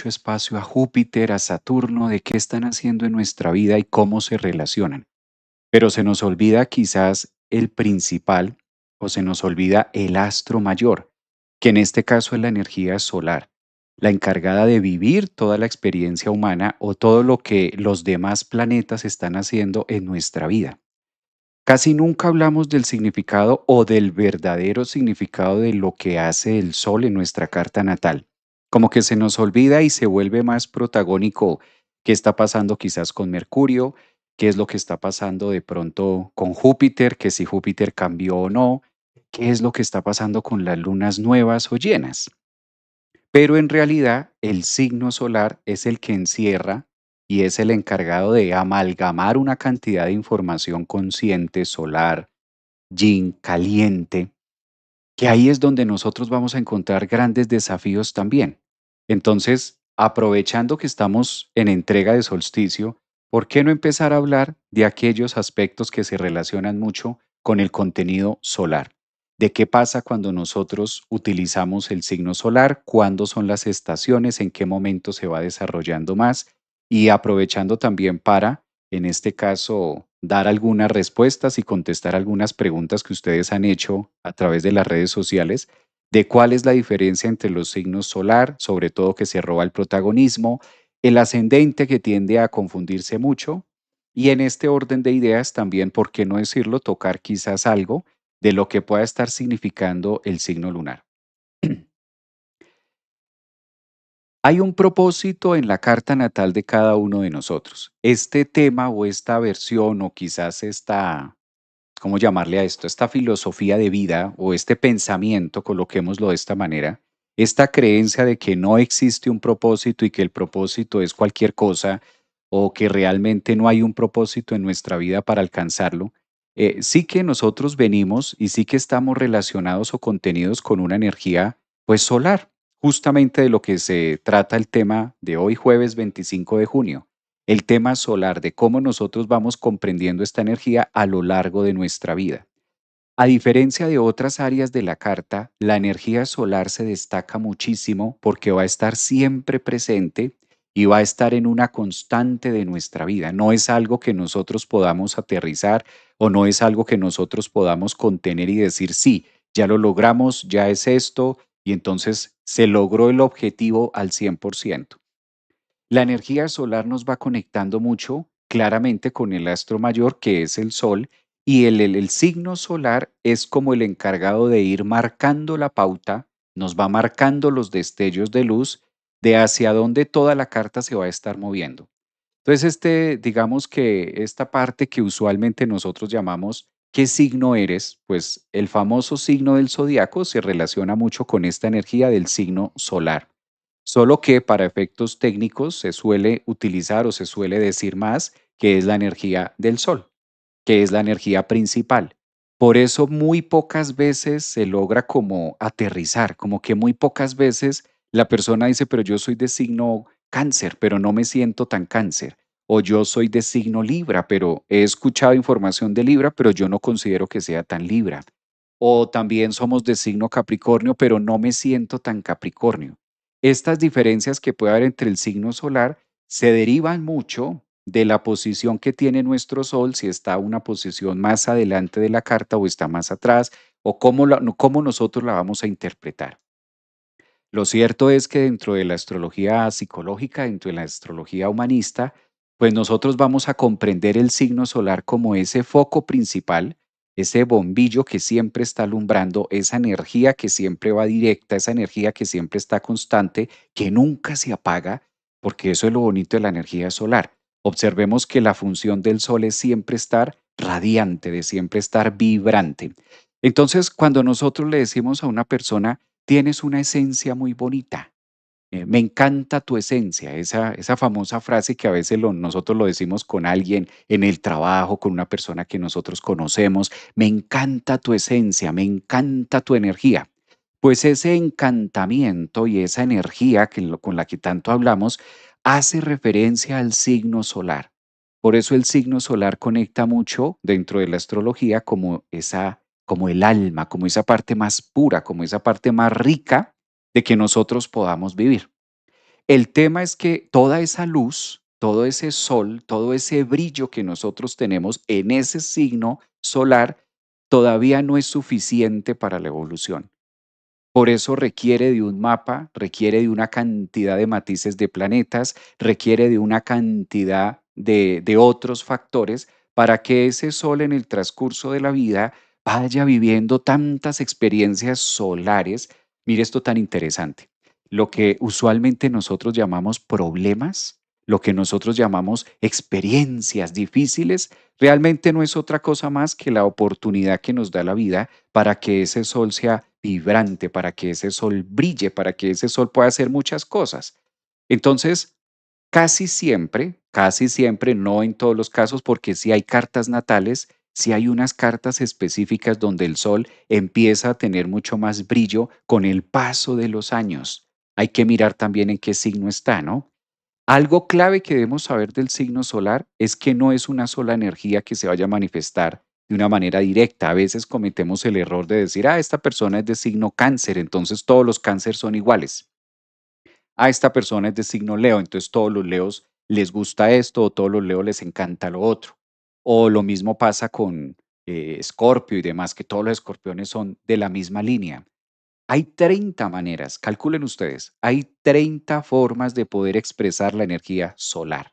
mucho espacio a Júpiter, a Saturno, de qué están haciendo en nuestra vida y cómo se relacionan. Pero se nos olvida quizás el principal o se nos olvida el astro mayor, que en este caso es la energía solar, la encargada de vivir toda la experiencia humana o todo lo que los demás planetas están haciendo en nuestra vida. Casi nunca hablamos del significado o del verdadero significado de lo que hace el Sol en nuestra carta natal. Como que se nos olvida y se vuelve más protagónico qué está pasando quizás con Mercurio, qué es lo que está pasando de pronto con Júpiter, que si Júpiter cambió o no, qué es lo que está pasando con las lunas nuevas o llenas. Pero en realidad el signo solar es el que encierra y es el encargado de amalgamar una cantidad de información consciente solar, yin, caliente, que ahí es donde nosotros vamos a encontrar grandes desafíos también. Entonces, aprovechando que estamos en entrega de solsticio, ¿por qué no empezar a hablar de aquellos aspectos que se relacionan mucho con el contenido solar? ¿De qué pasa cuando nosotros utilizamos el signo solar? ¿Cuándo son las estaciones? ¿En qué momento se va desarrollando más? Y aprovechando también para, en este caso, dar algunas respuestas y contestar algunas preguntas que ustedes han hecho a través de las redes sociales de cuál es la diferencia entre los signos solar, sobre todo que se roba el protagonismo, el ascendente que tiende a confundirse mucho, y en este orden de ideas también, ¿por qué no decirlo?, tocar quizás algo de lo que pueda estar significando el signo lunar. Hay un propósito en la carta natal de cada uno de nosotros. Este tema o esta versión o quizás esta, ¿cómo llamarle a esto? Esta filosofía de vida o este pensamiento, coloquémoslo de esta manera, esta creencia de que no existe un propósito y que el propósito es cualquier cosa o que realmente no hay un propósito en nuestra vida para alcanzarlo, sí que nosotros venimos y sí que estamos relacionados o contenidos con una energía pues solar, justamente de lo que se trata el tema de hoy jueves 25 de junio, el tema solar, de cómo nosotros vamos comprendiendo esta energía a lo largo de nuestra vida. A diferencia de otras áreas de la carta, la energía solar se destaca muchísimo porque va a estar siempre presente y va a estar en una constante de nuestra vida. No es algo que nosotros podamos aterrizar o no es algo que nosotros podamos contener y decir, sí, ya lo logramos, ya es esto, y entonces se logró el objetivo al 100%. La energía solar nos va conectando mucho claramente con el astro mayor, que es el Sol, y el signo solar es como el encargado de ir marcando la pauta, nos va marcando los destellos de luz de hacia dónde toda la carta se va a estar moviendo. Entonces, digamos que esta parte que usualmente nosotros llamamos ¿qué signo eres? Pues el famoso signo del zodiaco se relaciona mucho con esta energía del signo solar. Solo que para efectos técnicos se suele utilizar o se suele decir más que es la energía del sol, que es la energía principal. Por eso muy pocas veces se logra como aterrizar, como que muy pocas veces la persona dice, pero yo soy de signo cáncer, pero no me siento tan cáncer. O yo soy de signo Libra, pero he escuchado información de Libra, pero yo no considero que sea tan Libra. O también somos de signo Capricornio, pero no me siento tan Capricornio. Estas diferencias que puede haber entre el signo solar se derivan mucho de la posición que tiene nuestro Sol, si está una posición más adelante de la carta o está más atrás, o cómo nosotros la vamos a interpretar. Lo cierto es que dentro de la astrología psicológica, dentro de la astrología humanista, pues nosotros vamos a comprender el signo solar como ese foco principal, ese bombillo que siempre está alumbrando, esa energía que siempre va directa, esa energía que siempre está constante, que nunca se apaga, porque eso es lo bonito de la energía solar. Observemos que la función del sol es siempre estar radiante, de siempre estar vibrante. Entonces, cuando nosotros le decimos a una persona, tienes una esencia muy bonita. Me encanta tu esencia, esa famosa frase que a veces nosotros lo decimos con alguien en el trabajo, con una persona que nosotros conocemos. Me encanta tu esencia, me encanta tu energía. Pues ese encantamiento y esa energía con la que tanto hablamos hace referencia al signo solar. Por eso el signo solar conecta mucho dentro de la astrología como el alma, como esa parte más pura, como esa parte más rica de que nosotros podamos vivir. El tema es que toda esa luz, todo ese sol, todo ese brillo que nosotros tenemos en ese signo solar todavía no es suficiente para la evolución. Por eso requiere de un mapa, requiere de una cantidad de matices de planetas, requiere de una cantidad de otros factores para que ese sol en el transcurso de la vida vaya viviendo tantas experiencias solares. Mire esto tan interesante. Lo que usualmente nosotros llamamos problemas, lo que nosotros llamamos experiencias difíciles, realmente no es otra cosa más que la oportunidad que nos da la vida para que ese sol sea vibrante, para que ese sol brille, para que ese sol pueda hacer muchas cosas. Entonces, casi siempre, no en todos los casos, porque si hay cartas natales, si hay unas cartas específicas donde el sol empieza a tener mucho más brillo con el paso de los años. Hay que mirar también en qué signo está, ¿no? Algo clave que debemos saber del signo solar es que no es una sola energía que se vaya a manifestar de una manera directa. A veces cometemos el error de decir, esta persona es de signo cáncer, entonces todos los cánceres son iguales. Esta persona es de signo Leo, entonces todos los Leos les gusta esto o todos los Leos les encanta lo otro. O lo mismo pasa con Escorpio y demás, que todos los escorpiones son de la misma línea. Hay 30 maneras, calculen ustedes, hay 30 formas de poder expresar la energía solar.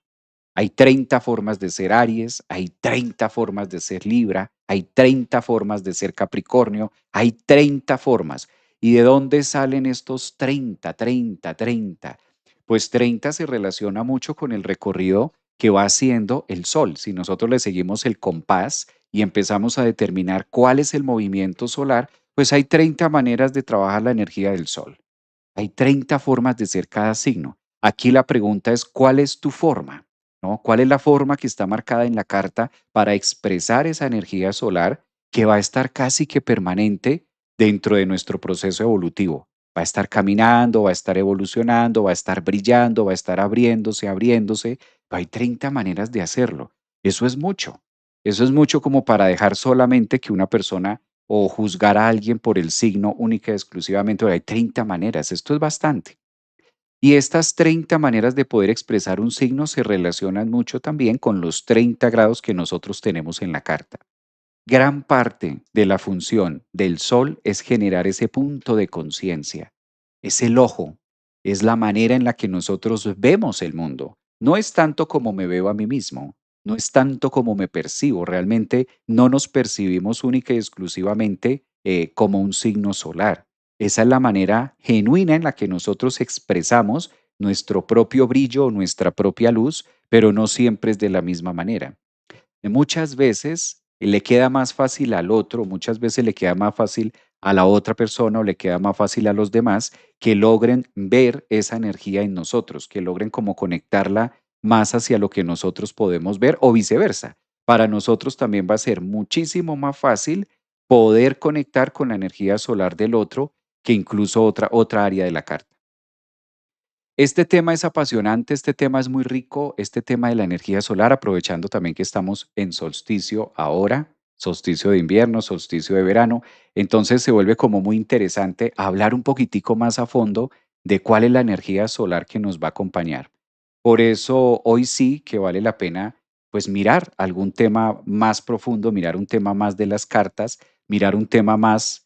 Hay 30 formas de ser Aries, hay 30 formas de ser Libra, hay 30 formas de ser Capricornio, hay 30 formas. ¿Y de dónde salen estos 30? Pues 30 se relaciona mucho con el recorrido que va haciendo el Sol. Si nosotros le seguimos el compás y empezamos a determinar cuál es el movimiento solar, pues hay 30 maneras de trabajar la energía del Sol. Hay 30 formas de ser cada signo. Aquí la pregunta es, ¿cuál es tu forma? ¿No? ¿Cuál es la forma que está marcada en la carta para expresar esa energía solar que va a estar casi que permanente dentro de nuestro proceso evolutivo? Va a estar caminando, va a estar evolucionando, va a estar brillando, va a estar abriéndose. Hay 30 maneras de hacerlo. Eso es mucho. Eso es mucho como para dejar solamente que una persona o juzgar a alguien por el signo única y exclusivamente. Hay 30 maneras, esto es bastante. Y estas 30 maneras de poder expresar un signo se relacionan mucho también con los 30 grados que nosotros tenemos en la carta. Gran parte de la función del sol es generar ese punto de conciencia. Es el ojo, es la manera en la que nosotros vemos el mundo. No es tanto como me veo a mí mismo, no es tanto como me percibo. Realmente no nos percibimos única y exclusivamente como un signo solar. Esa es la manera genuina en la que nosotros expresamos nuestro propio brillo o nuestra propia luz, pero no siempre es de la misma manera. Muchas veces le queda más fácil al otro, muchas veces le queda más fácil a la otra persona o le queda más fácil a los demás que logren ver esa energía en nosotros, que logren como conectarla más hacia lo que nosotros podemos ver o viceversa. Para nosotros también va a ser muchísimo más fácil poder conectar con la energía solar del otro que incluso otra área de la carta. Este tema es apasionante, este tema es muy rico, este tema de la energía solar, aprovechando también que estamos en solsticio ahora, solsticio de invierno, solsticio de verano, entonces se vuelve como muy interesante hablar un poquitico más a fondo de cuál es la energía solar que nos va a acompañar. Por eso hoy sí que vale la pena pues mirar algún tema más profundo, mirar un tema más de las cartas, mirar un tema más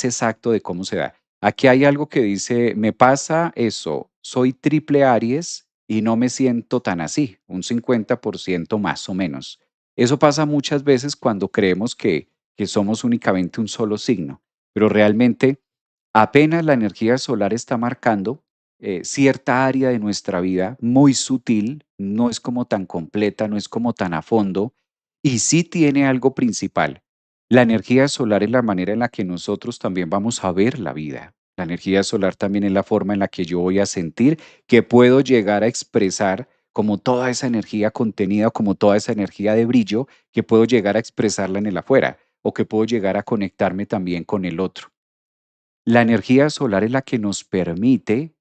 exacto de cómo se da. Aquí hay algo que dice, me pasa eso, soy triple Aries y no me siento tan así, un 50% más o menos. Eso pasa muchas veces cuando creemos que somos únicamente un solo signo, pero realmente apenas la energía solar está marcando cierta área de nuestra vida muy sutil, no es como tan completa, no es como tan a fondo, y sí tiene algo principal. La energía solar es la manera en la que nosotros también vamos a ver la vida. La energía solar también es la forma en la que yo voy a sentir que puedo llegar a expresar como toda esa energía contenida, como toda esa energía de brillo, que puedo llegar a expresarla en el afuera o que puedo llegar a conectarme también con el otro. La energía solar es la que nos permite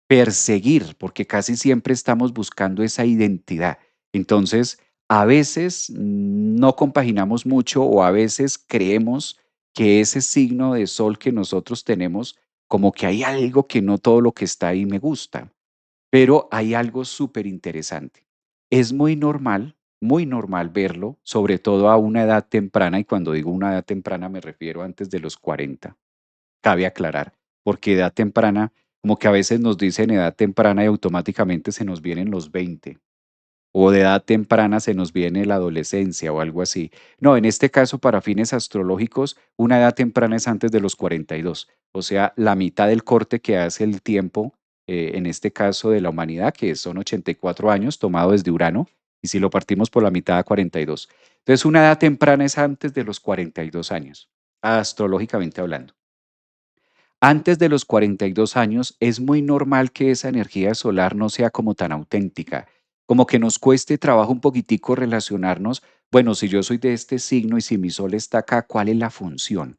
perseguir, porque casi siempre estamos buscando esa identidad. Entonces, a veces no compaginamos mucho o a veces creemos que ese signo de sol que nosotros tenemos como que hay algo que no todo lo que está ahí me gusta. Pero hay algo súper interesante. Es muy normal verlo, sobre todo a una edad temprana, y cuando digo una edad temprana me refiero antes de los 40. Cabe aclarar, porque edad temprana, como que a veces nos dicen edad temprana y automáticamente se nos vienen los 20 o de edad temprana se nos viene la adolescencia o algo así. No, en este caso, para fines astrológicos, una edad temprana es antes de los 42, o sea, la mitad del corte que hace el tiempo, en este caso de la humanidad, que son 84 años, tomado desde Urano, y si lo partimos por la mitad a 42. Entonces, una edad temprana es antes de los 42 años, astrológicamente hablando. Antes de los 42 años es muy normal que esa energía solar no sea como tan auténtica, como que nos cueste trabajo un poquitico relacionarnos, bueno, si yo soy de este signo y si mi sol está acá, ¿cuál es la función?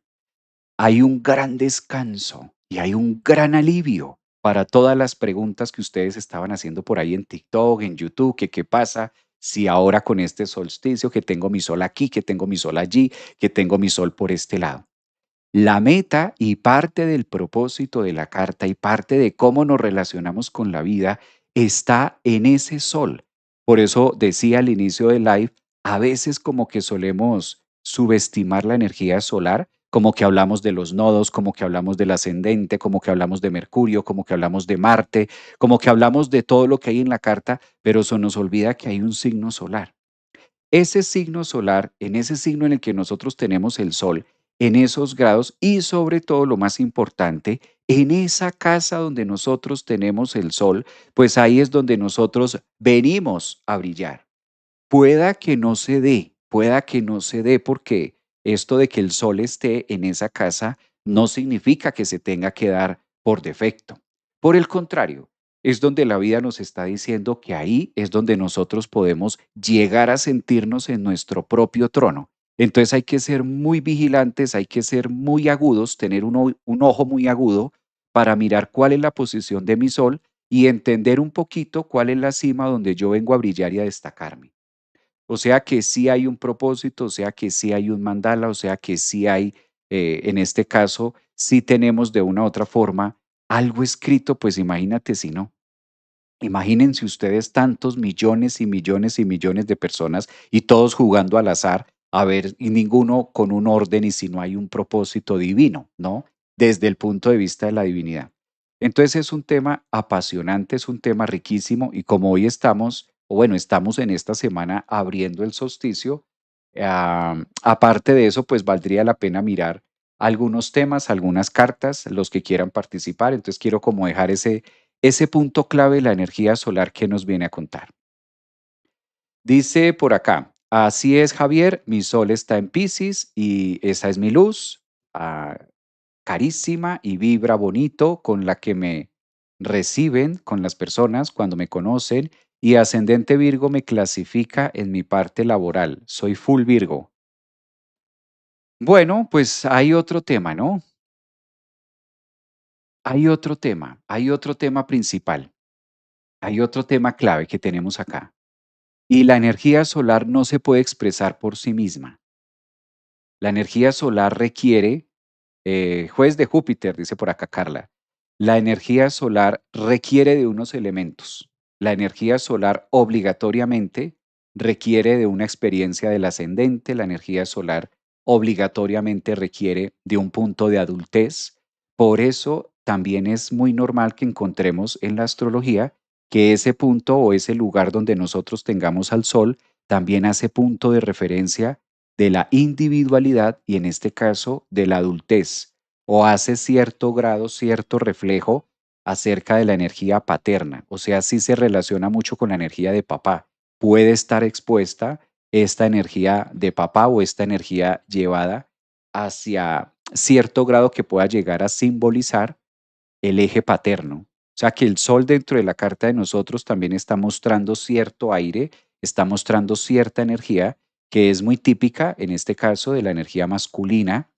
Hay un gran descanso y hay un gran alivio para todas las preguntas que ustedes estaban haciendo por ahí en TikTok, en YouTube, que qué pasa si ahora con este solsticio, que tengo mi sol aquí, que tengo mi sol allí, que tengo mi sol por este lado. La meta y parte del propósito de la carta y parte de cómo nos relacionamos con la vida está en ese sol. Por eso decía al inicio del live, a veces como que solemos subestimar la energía solar, como que hablamos de los nodos, como que hablamos del ascendente, como que hablamos de Mercurio, como que hablamos de Marte, como que hablamos de todo lo que hay en la carta, pero se nos olvida que hay un signo solar. Ese signo solar, en ese signo en el que nosotros tenemos el sol, en esos grados y sobre todo lo más importante, en esa casa donde nosotros tenemos el sol, pues ahí es donde nosotros venimos a brillar. Pueda que no se dé porque esto de que el sol esté en esa casa no significa que se tenga que dar por defecto. Por el contrario, es donde la vida nos está diciendo que ahí es donde nosotros podemos llegar a sentirnos en nuestro propio trono. Entonces hay que ser muy vigilantes, hay que ser muy agudos, tener un ojo muy agudo para mirar cuál es la posición de mi sol y entender un poquito cuál es la cima donde yo vengo a brillar y a destacarme. O sea que sí hay un propósito, o sea que sí hay un mandala, o sea que sí hay, en este caso, sí tenemos de una u otra forma algo escrito, pues imagínate si no. Imagínense ustedes tantos millones y millones y millones de personas y todos jugando al azar, a ver, y ninguno con un orden y si no hay un propósito divino, ¿no? Desde el punto de vista de la divinidad. Entonces es un tema apasionante, es un tema riquísimo y como hoy estamos, o bueno, estamos en esta semana abriendo el solsticio, aparte de eso, pues valdría la pena mirar algunos temas, algunas cartas, los que quieran participar. Entonces quiero como dejar ese punto clave, la energía solar que nos viene a contar. Dice por acá, así es Javier, mi sol está en Piscis y esa es mi luz, ah, carísima y vibra bonito con la que me reciben con las personas cuando me conocen y ascendente Virgo me clasifica en mi parte laboral. Soy full Virgo. Bueno, pues hay otro tema, ¿no? Hay otro tema principal, hay otro tema clave que tenemos acá. Y la energía solar no se puede expresar por sí misma. La energía solar requiere, juez de Júpiter, dice por acá Carla, la energía solar requiere de unos elementos. La energía solar obligatoriamente requiere de una experiencia del ascendente, la energía solar obligatoriamente requiere de un punto de adultez. Por eso también es muy normal que encontremos en la astrología que ese punto o ese lugar donde nosotros tengamos al sol también hace punto de referencia de la individualidad y en este caso de la adultez, o hace cierto grado, cierto reflejo acerca de la energía paterna, o sea, sí se relaciona mucho con la energía de papá. Puede estar expuesta esta energía de papá o esta energía llevada hacia cierto grado que pueda llegar a simbolizar el eje paterno. O sea que el sol dentro de la carta de nosotros también está mostrando cierto aire, está mostrando cierta energía que es muy típica, en este caso, de la energía masculina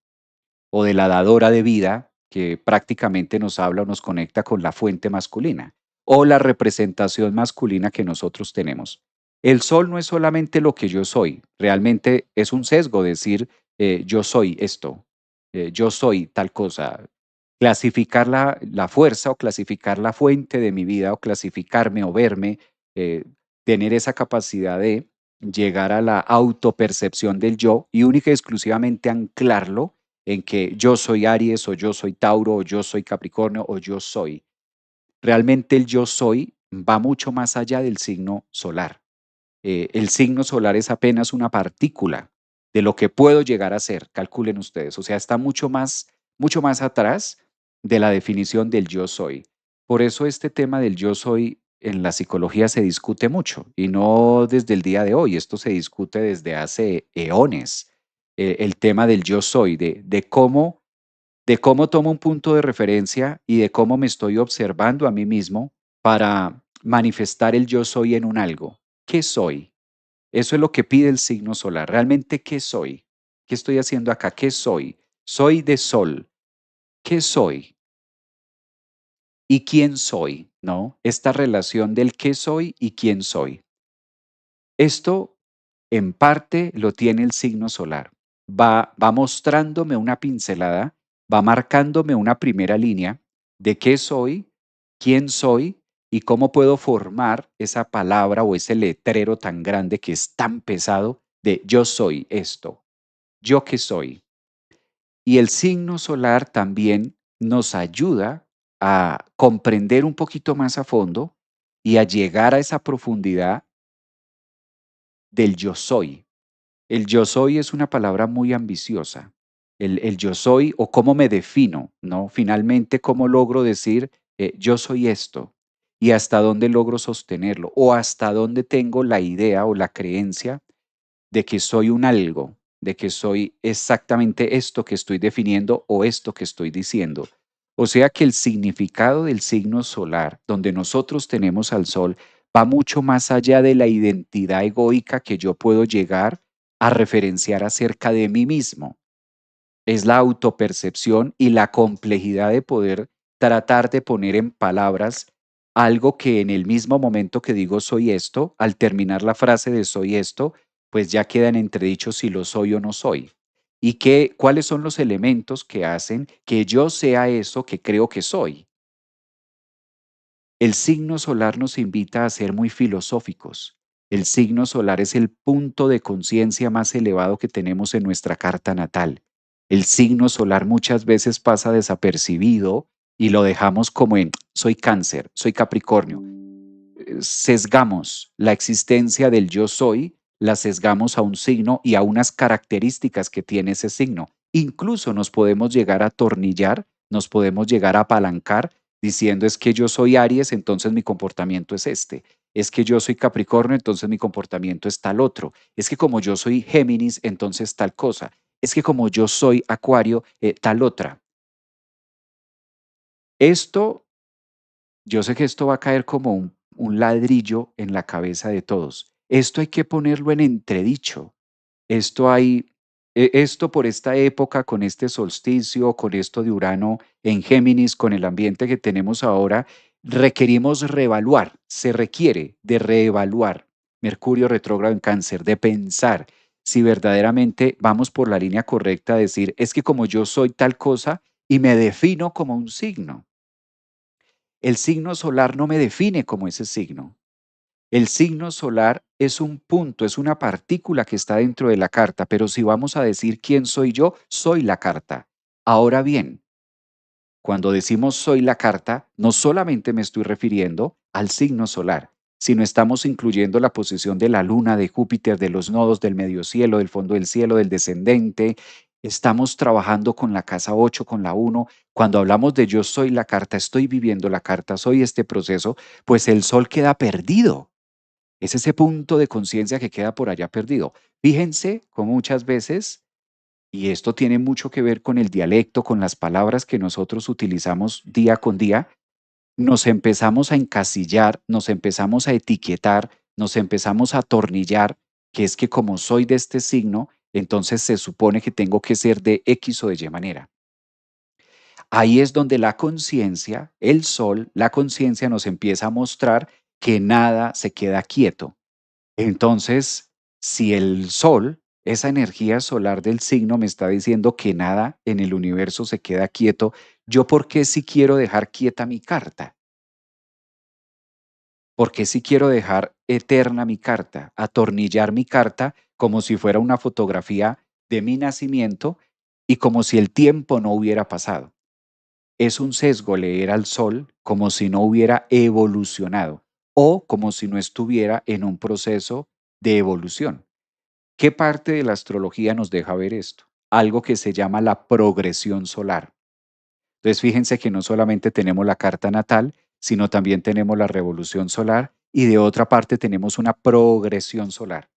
o de la dadora de vida, que prácticamente nos habla o nos conecta con la fuente masculina o la representación masculina que nosotros tenemos. El sol no es solamente lo que yo soy, realmente es un sesgo decir yo soy esto, yo soy tal cosa. clasificar la fuerza o clasificar la fuente de mi vida o clasificarme o verme, eh, tener esa capacidad de llegar a la autopercepción del yo y única y exclusivamente anclarlo en que yo soy Aries o yo soy Tauro o yo soy Capricornio o yo soy. Realmente el yo soy va mucho más allá del signo solar. El signo solar es apenas una partícula de lo que puedo llegar a ser, calculen ustedes. O sea, está mucho más atrás de la definición del yo soy. Por eso este tema del yo soy en la psicología se discute mucho y no desde el día de hoy, esto se discute desde hace eones. El tema del yo soy, de cómo tomo un punto de referencia y de cómo me estoy observando a mí mismo para manifestar el yo soy en un algo. ¿Qué soy? Eso es lo que pide el signo solar. ¿Realmente qué soy? ¿Qué estoy haciendo acá? ¿Qué soy? Soy de sol. ¿Qué soy? ¿Y quién soy? ¿No? Esta relación del qué soy y quién soy. Esto en parte lo tiene el signo solar. Va mostrándome una pincelada, va marcándome una primera línea de qué soy, quién soy y cómo puedo formar esa palabra o ese letrero tan grande que es tan pesado de yo soy esto, yo qué soy. Y el signo solar también nos ayuda a comprender un poquito más a fondo y a llegar a esa profundidad del yo soy. El yo soy es una palabra muy ambiciosa. El yo soy o cómo me defino, ¿no? Finalmente, cómo logro decir yo soy esto y hasta dónde logro sostenerlo o hasta dónde tengo la idea o la creencia de que soy un algo, de que soy exactamente esto que estoy definiendo o esto que estoy diciendo. O sea que el significado del signo solar, donde nosotros tenemos al sol, va mucho más allá de la identidad egoica que yo puedo llegar a referenciar acerca de mí mismo. Es la autopercepción y la complejidad de poder tratar de poner en palabras algo que en el mismo momento que digo soy esto, al terminar la frase de soy esto, pues ya queda en entredicho si lo soy o no soy. Y cuáles son los elementos que hacen que yo sea eso que creo que soy. El signo solar nos invita a ser muy filosóficos. El signo solar es el punto de conciencia más elevado que tenemos en nuestra carta natal. El signo solar muchas veces pasa desapercibido y lo dejamos como en soy cáncer, soy capricornio. Sesgamos la existencia del yo soy, la sesgamos a un signo y a unas características que tiene ese signo. Incluso nos podemos llegar a atornillar, nos podemos llegar a apalancar diciendo es que yo soy Aries, entonces mi comportamiento es este. Es que yo soy Capricornio, entonces mi comportamiento es tal otro. Es que como yo soy Géminis, entonces tal cosa. Es que como yo soy Acuario, tal otra. Esto Yo sé que esto va a caer como un ladrillo en la cabeza de todos. Esto hay que ponerlo en entredicho. Esto hay, esto por esta época, con este solsticio, con esto de Urano en Géminis, con el ambiente que tenemos ahora, requerimos reevaluar. Se requiere de reevaluar Mercurio retrógrado en Cáncer, de pensar si verdaderamente vamos por la línea correcta, decir, es que como yo soy tal cosa y me defino como un signo. El signo solar no me define como ese signo. El signo solar es un punto, es una partícula que está dentro de la carta, pero si vamos a decir quién soy yo, soy la carta. Ahora bien, cuando decimos soy la carta, no solamente me estoy refiriendo al signo solar, sino estamos incluyendo la posición de la luna, de Júpiter, de los nodos del medio cielo, del fondo del cielo, del descendente. Estamos trabajando con la casa 8, con la uno. Cuando hablamos de yo soy la carta, estoy viviendo la carta, soy este proceso, pues el sol queda perdido. Es ese punto de conciencia que queda por allá perdido. Fíjense cómo muchas veces y esto tiene mucho que ver con el dialecto, con las palabras que nosotros utilizamos día con día. Nos empezamos a encasillar, nos empezamos a etiquetar, nos empezamos a atornillar, que es que como soy de este signo, entonces se supone que tengo que ser de X o de Y manera. Ahí es donde la conciencia, el sol, la conciencia nos empieza a mostrar que nada se queda quieto. Entonces, si el sol Esa energía solar del signo me está diciendo que nada en el universo se queda quieto. ¿Yo por qué si quiero dejar quieta mi carta? ¿Por qué si quiero dejar eterna mi carta? Atornillar mi carta como si fuera una fotografía de mi nacimiento y como si el tiempo no hubiera pasado. Es un sesgo leer al sol como si no hubiera evolucionado o como si no estuviera en un proceso de evolución. ¿Qué parte de la astrología nos deja ver esto? Algo que se llama la progresión solar. Entonces, fíjense que no solamente tenemos la carta natal, sino también tenemos la revolución solar y de otra parte tenemos una progresión solar.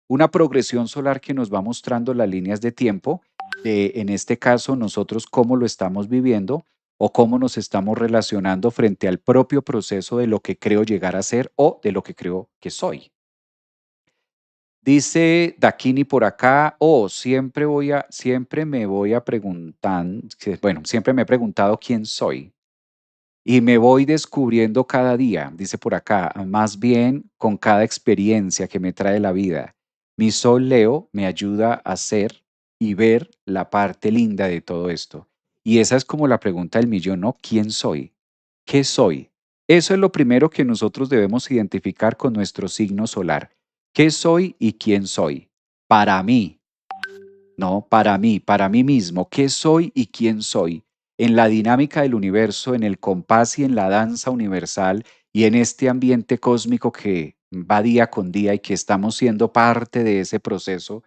Una progresión solar que nos va mostrando las líneas de tiempo de, en este caso, nosotros cómo lo estamos viviendo o cómo nos estamos relacionando frente al propio proceso de lo que creo llegar a ser o de lo que creo que soy. Dice Dakini por acá, siempre me voy a preguntar, bueno, siempre me he preguntado quién soy y me voy descubriendo cada día, dice por acá, más bien con cada experiencia que me trae la vida. Mi sol Leo me ayuda a ser y ver la parte linda de todo esto. Y esa es como la pregunta del millón, ¿no? ¿Quién soy? ¿Qué soy? Eso es lo primero que nosotros debemos identificar con nuestro signo solar. ¿Qué soy y quién soy? Para mí, no, para mí mismo, ¿qué soy y quién soy? En la dinámica del universo, en el compás y en la danza universal y en este ambiente cósmico que va día con día y que estamos siendo parte de ese proceso,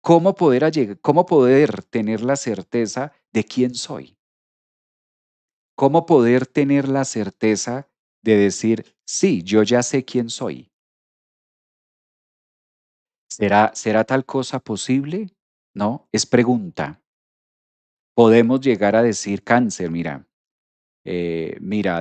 cómo poder tener la certeza de quién soy? ¿Cómo poder tener la certeza de decir, sí, yo ya sé quién soy? ¿Será tal cosa posible? No, es pregunta. Podemos llegar a decir cáncer, mira,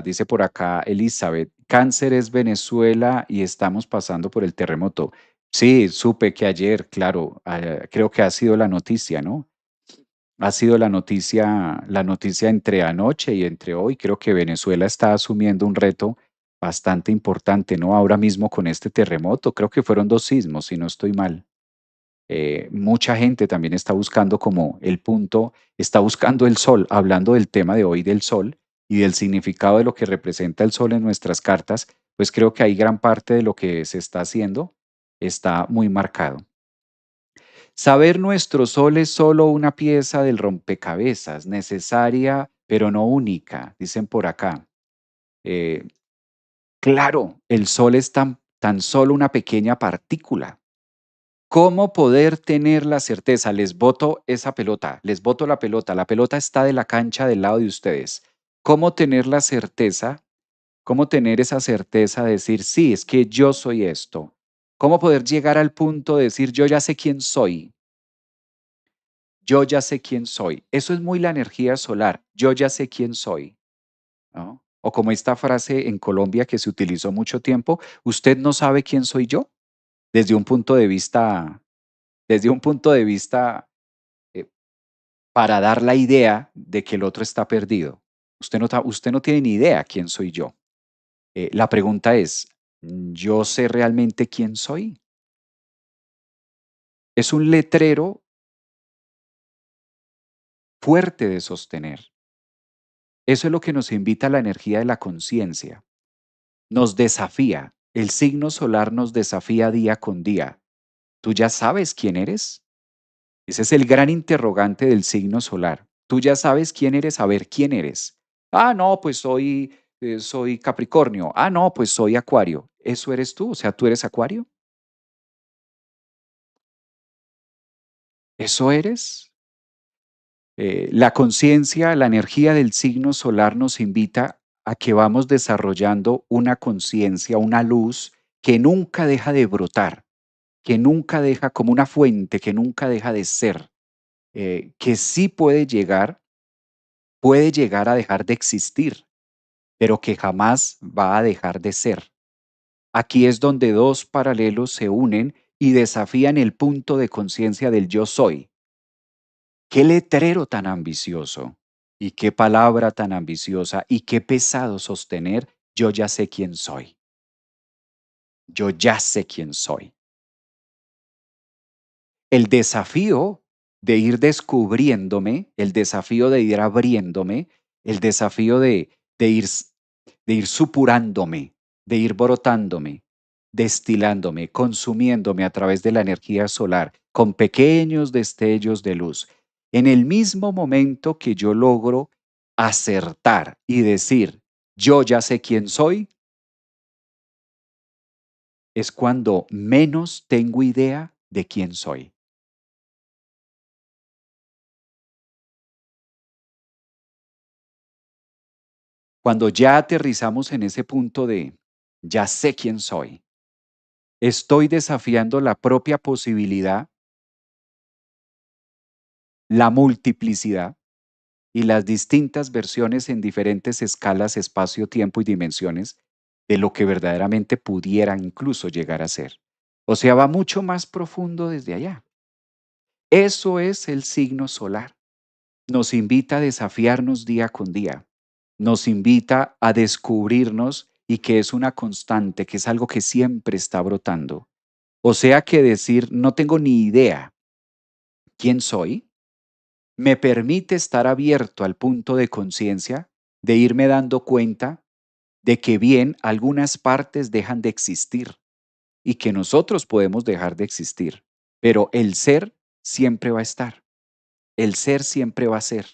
dice por acá Elizabeth, cáncer es Venezuela y estamos pasando por el terremoto. Sí, supe que ayer, claro, creo que ha sido la noticia, ¿no? Ha sido la noticia entre anoche y entre hoy. Creo que Venezuela está asumiendo un reto bastante importante, ¿no? Ahora mismo con este terremoto, creo que fueron 2 sismos, si no estoy mal. Mucha gente también está buscando como el punto, está buscando el sol, hablando del tema de hoy del sol y del significado de lo que representa el sol en nuestras cartas, pues creo que hay gran parte de lo que se está haciendo está muy marcado. Saber nuestro sol es solo una pieza del rompecabezas, necesaria pero no única, dicen por acá. Eh, claro, el sol es tan solo una pequeña partícula. ¿Cómo poder tener la certeza? Les boto esa pelota, les boto la pelota está de la cancha del lado de ustedes. ¿Cómo tener la certeza? ¿Cómo tener esa certeza de decir, sí, es que yo soy esto? ¿Cómo poder llegar al punto de decir, yo ya sé quién soy? Yo ya sé quién soy. Eso es muy la energía solar. Yo ya sé quién soy, ¿no? O como esta frase en Colombia que se utilizó mucho tiempo, ¿usted no sabe quién soy yo? Desde un punto de vista, desde un punto de vista eh, para dar la idea de que el otro está perdido. Usted no tiene ni idea quién soy yo. La pregunta es, ¿yo sé realmente quién soy? Es un letrero fuerte de sostener. Eso es lo que nos invita a la energía de la conciencia. Nos desafía. El signo solar nos desafía día con día. ¿Tú ya sabes quién eres? Ese es el gran interrogante del signo solar. Tú ya sabes quién eres, a ver quién eres. Ah, no, pues soy Capricornio. Ah, no, pues soy Acuario. ¿Eso eres tú? O sea, ¿tú eres Acuario? ¿Eso eres? La conciencia, la energía del signo solar nos invita a que vamos desarrollando una conciencia, una luz que nunca deja de brotar, que nunca deja como una fuente, que nunca deja de ser, que sí puede llegar a dejar de existir, pero que jamás va a dejar de ser. Aquí es donde dos paralelos se unen y desafían el punto de conciencia del yo soy. Qué letrero tan ambicioso y qué palabra tan ambiciosa y qué pesado sostener, yo ya sé quién soy. Yo ya sé quién soy. el desafío de ir descubriéndome, el desafío de ir abriéndome, el desafío de ir, de ir supurándome, de ir brotándome, destilándome, consumiéndome a través de la energía solar con pequeños destellos de luz. En el mismo momento que yo logro acertar y decir, yo ya sé quién soy, es cuando menos tengo idea de quién soy. Cuando ya aterrizamos en ese punto de, ya sé quién soy, estoy desafiando la propia posibilidad, la multiplicidad y las distintas versiones en diferentes escalas, espacio, tiempo y dimensiones de lo que verdaderamente pudiera incluso llegar a ser. O sea, va mucho más profundo desde allá. Eso es el signo solar. Nos invita a desafiarnos día con día. Nos invita a descubrirnos y que es una constante, que es algo que siempre está brotando. O sea que decir, no tengo ni idea quién soy, me permite estar abierto al punto de conciencia, de irme dando cuenta de que bien algunas partes dejan de existir y que nosotros podemos dejar de existir, pero el ser siempre va a estar, el ser siempre va a ser.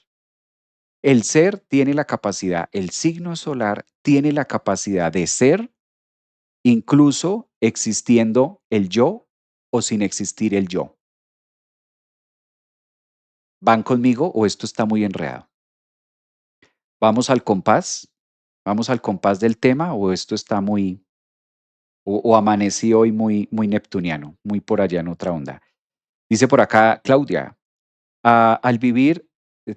El ser tiene la capacidad, el signo solar tiene la capacidad de ser incluso existiendo el yo o sin existir el yo. ¿Van conmigo o esto está muy enredado? ¿Vamos al compás? ¿Vamos al compás del tema o esto está muy, o amanecí hoy muy, muy neptuniano, muy por allá en otra onda? Dice por acá Claudia, al vivir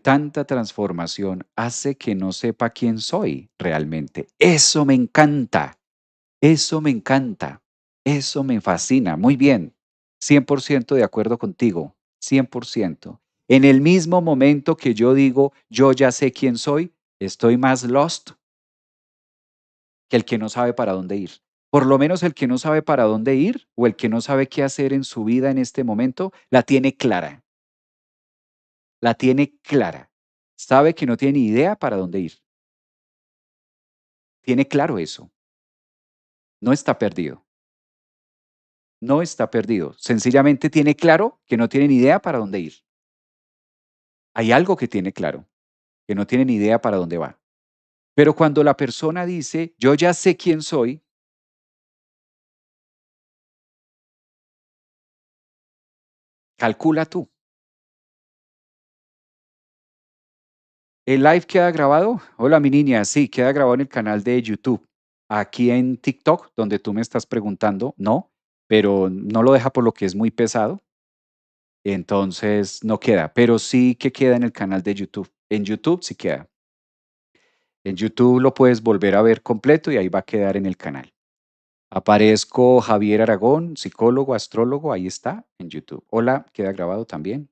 tanta transformación hace que no sepa quién soy realmente. Eso me encanta. Eso me encanta, eso me fascina. Muy bien, 100% de acuerdo contigo, 100%. En el mismo momento que yo digo, yo ya sé quién soy, estoy más lost que el que no sabe para dónde ir. Por lo menos el que no sabe para dónde ir o el que no sabe qué hacer en su vida en este momento, la tiene clara, la tiene clara. Sabe que no tiene ni idea para dónde ir. Tiene claro eso. No está perdido. No está perdido. Sencillamente tiene claro que no tiene ni idea para dónde ir. Hay algo que tiene claro, que no tiene ni idea para dónde va. Pero cuando la persona dice, yo ya sé quién soy, calcula tú. ¿El live queda grabado? Hola, mi niña. Sí, queda grabado en el canal de YouTube. Aquí en TikTok, donde tú me estás preguntando, no, pero no lo deja por lo que es muy pesado. Entonces no queda, pero sí que queda en el canal de YouTube. En YouTube sí queda. En YouTube lo puedes volver a ver completo y ahí va a quedar en el canal. Aparezco Javier Aragón, psicólogo, astrólogo, ahí está en YouTube. Hola, queda grabado también.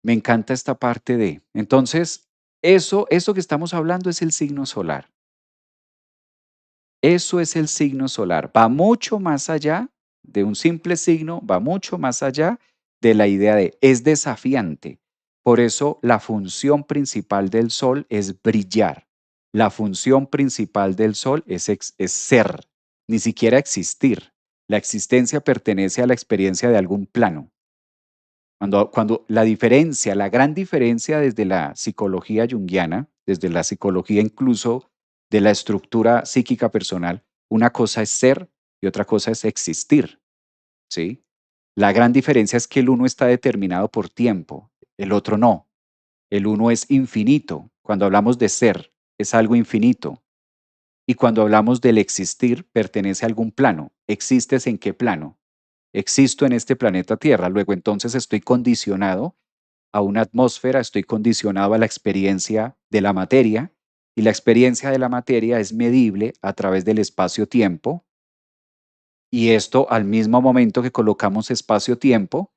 Me encanta esta parte de. Entonces, eso que estamos hablando es el signo solar. Eso es el signo solar. Va mucho más allá de un simple signo, va mucho más allá de la idea de es desafiante. Por eso la función principal del sol es brillar. La función principal del sol es ser, ni siquiera existir. La existencia pertenece a la experiencia de algún plano. Cuando la diferencia, la gran diferencia desde la psicología junguiana, desde la psicología incluso de la estructura psíquica personal, una cosa es ser y otra cosa es existir, ¿sí? La gran diferencia es que el uno está determinado por tiempo, el otro no. El uno es infinito. Cuando hablamos de ser, es algo infinito. Y cuando hablamos del existir, pertenece a algún plano. ¿Existes en qué plano? Existo en este planeta Tierra. Luego entonces estoy condicionado a una atmósfera, estoy condicionado a la experiencia de la materia y la experiencia de la materia es medible a través del espacio-tiempo y esto al mismo momento que colocamos espacio-tiempo,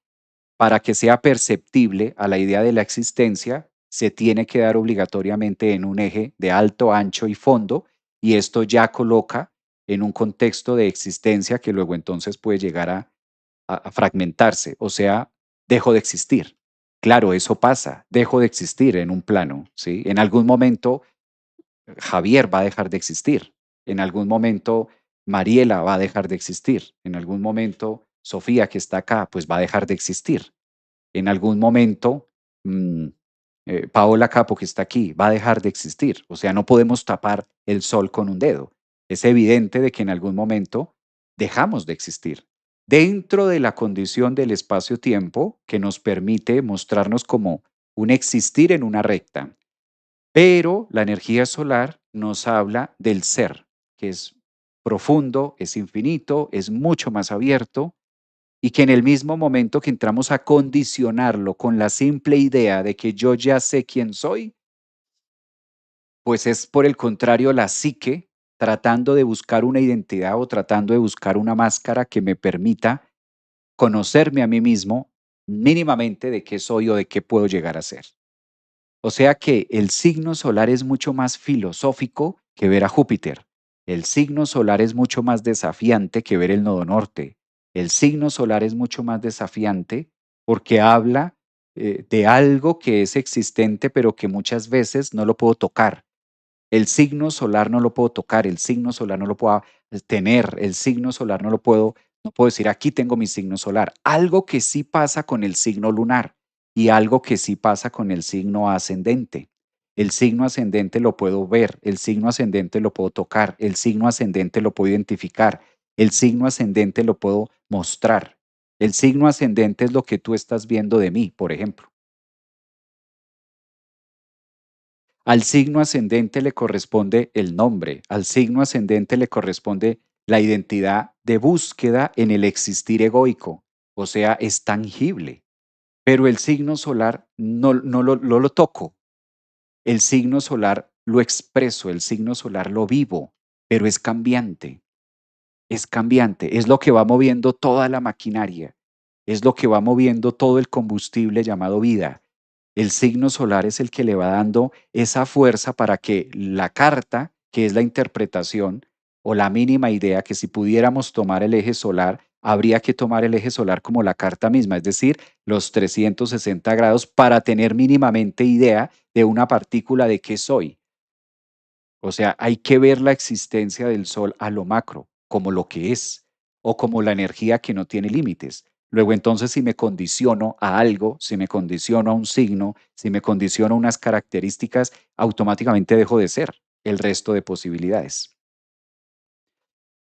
para que sea perceptible a la idea de la existencia, se tiene que dar obligatoriamente en un eje de alto, ancho y fondo y esto ya coloca en un contexto de existencia que luego entonces puede llegar a fragmentarse, o sea, dejo de existir. Claro, eso pasa, dejo de existir en un plano, ¿sí? En algún momento Javier va a dejar de existir, en algún momento Mariela va a dejar de existir, en algún momento Sofía que está acá, pues va a dejar de existir. En algún momento, mm, Paola Capo, que está aquí, va a dejar de existir. O sea, no podemos tapar el sol con un dedo. Es evidente de que en algún momento dejamos de existir. Dentro de la condición del espacio-tiempo que nos permite mostrarnos como un existir en una recta. Pero la energía solar nos habla del ser, que es profundo, es infinito, es mucho más abierto y que en el mismo momento que entramos a condicionarlo con la simple idea de que yo ya sé quién soy, pues es por el contrario la psique tratando de buscar una identidad o tratando de buscar una máscara que me permita conocerme a mí mismo mínimamente de qué soy o de qué puedo llegar a ser. O sea que el signo solar es mucho más filosófico que ver a Júpiter. El signo solar es mucho más desafiante que ver el nodo norte. El signo solar es mucho más desafiante porque habla de algo que es existente pero que muchas veces no lo puedo tocar. El signo solar no lo puedo tocar, el signo solar no lo puedo tener, el signo solar no puedo decir, aquí tengo mi signo solar. Algo que sí pasa con el signo lunar y algo que sí pasa con el signo ascendente. El signo ascendente lo puedo ver, el signo ascendente lo puedo tocar, el signo ascendente lo puedo identificar, el signo ascendente lo puedo mostrar. El signo ascendente es lo que tú estás viendo de mí, por ejemplo. Al signo ascendente le corresponde el nombre, al signo ascendente le corresponde la identidad de búsqueda en el existir egoico, o sea, es tangible. Pero el signo solar no lo toco, el signo solar lo expreso, el signo solar lo vivo, pero es cambiante, es lo que va moviendo toda la maquinaria, es lo que va moviendo todo el combustible llamado vida. El signo solar es el que le va dando esa fuerza para que la carta, que es la interpretación o la mínima idea, que si pudiéramos tomar el eje solar, habría que tomar el eje solar como la carta misma, es decir, los 360 grados para tener mínimamente idea de una partícula de qué soy. O sea, hay que ver la existencia del Sol a lo macro, como lo que es, o como la energía que no tiene límites. Luego entonces si me condiciono a algo, si me condiciono a un signo, si me condiciono a unas características, automáticamente dejo de ser el resto de posibilidades.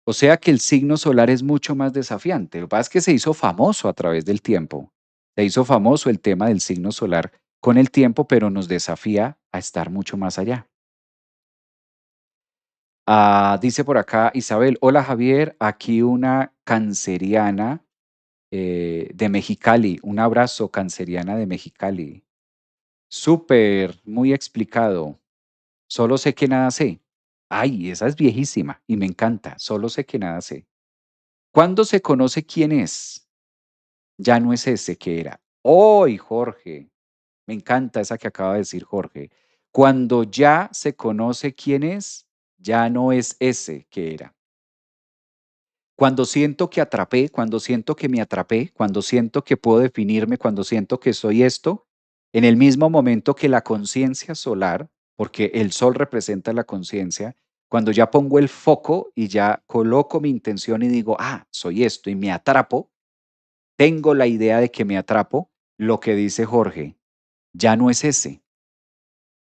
O sea que el signo solar es mucho más desafiante. Lo que pasa es que se hizo famoso a través del tiempo. Se hizo famoso el tema del signo solar con el tiempo, pero nos desafía a estar mucho más allá. Dice por acá Isabel, hola Javier, aquí una canceriana de Mexicali, un abrazo canceriana de Mexicali. Súper, muy explicado. Solo sé que nada sé. Ay, esa es viejísima y me encanta. Solo sé que nada sé. ¿Cuándo se conoce quién es? Ya no es ese que era. ¡Hoy, Jorge! Me encanta esa que acaba de decir Jorge. Cuando ya se conoce quién es, ya no es ese que era. Cuando siento que atrapé, cuando siento que me atrapé, cuando siento que puedo definirme, cuando siento que soy esto, en el mismo momento que la conciencia solar, porque el sol representa la conciencia, cuando ya pongo el foco y ya coloco mi intención y digo, soy esto y me atrapo, tengo la idea de que me atrapo, lo que dice Jorge, ya no es ese,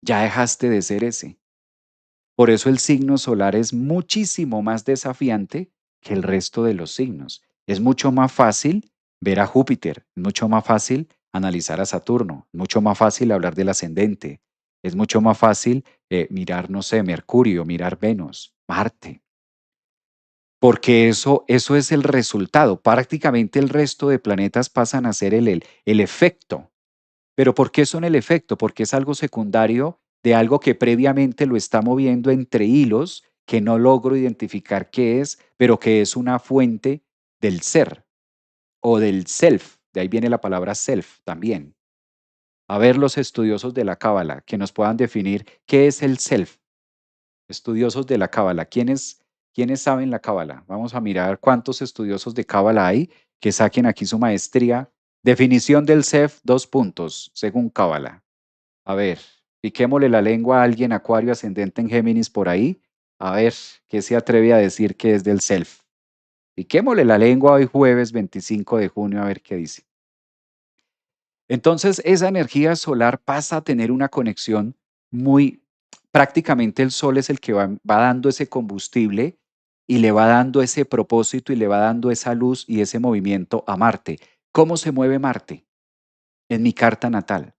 ya dejaste de ser ese. Por eso el signo solar es muchísimo más desafiante que el resto de los signos. Es mucho más fácil ver a Júpiter, es mucho más fácil analizar a Saturno, es mucho más fácil hablar del ascendente, es mucho más fácil mirar, no sé, Mercurio, mirar Venus, Marte, porque eso es el resultado. Prácticamente el resto de planetas pasan a ser el efecto. ¿Pero por qué son el efecto? Porque es algo secundario de algo que previamente lo está moviendo entre hilos que no logro identificar qué es, pero que es una fuente del ser o del self. De ahí viene la palabra self también. A ver los estudiosos de la Cábala que nos puedan definir qué es el self. Estudiosos de la Cábala. ¿Quiénes saben la Cábala? Vamos a mirar cuántos estudiosos de Cábala hay que saquen aquí su maestría Definición del CEF, 2 puntos, según Cábala. A ver, piquémosle la lengua a alguien acuario ascendente en Géminis por ahí, a ver qué se atreve a decir que es del self. Piquémosle la lengua hoy jueves 25 de junio a ver qué dice. Entonces, esa energía solar pasa a tener una conexión muy, prácticamente el sol es el que va dando ese combustible y le va dando ese propósito y le va dando esa luz y ese movimiento a Marte. ¿Cómo se mueve Marte? En mi carta natal.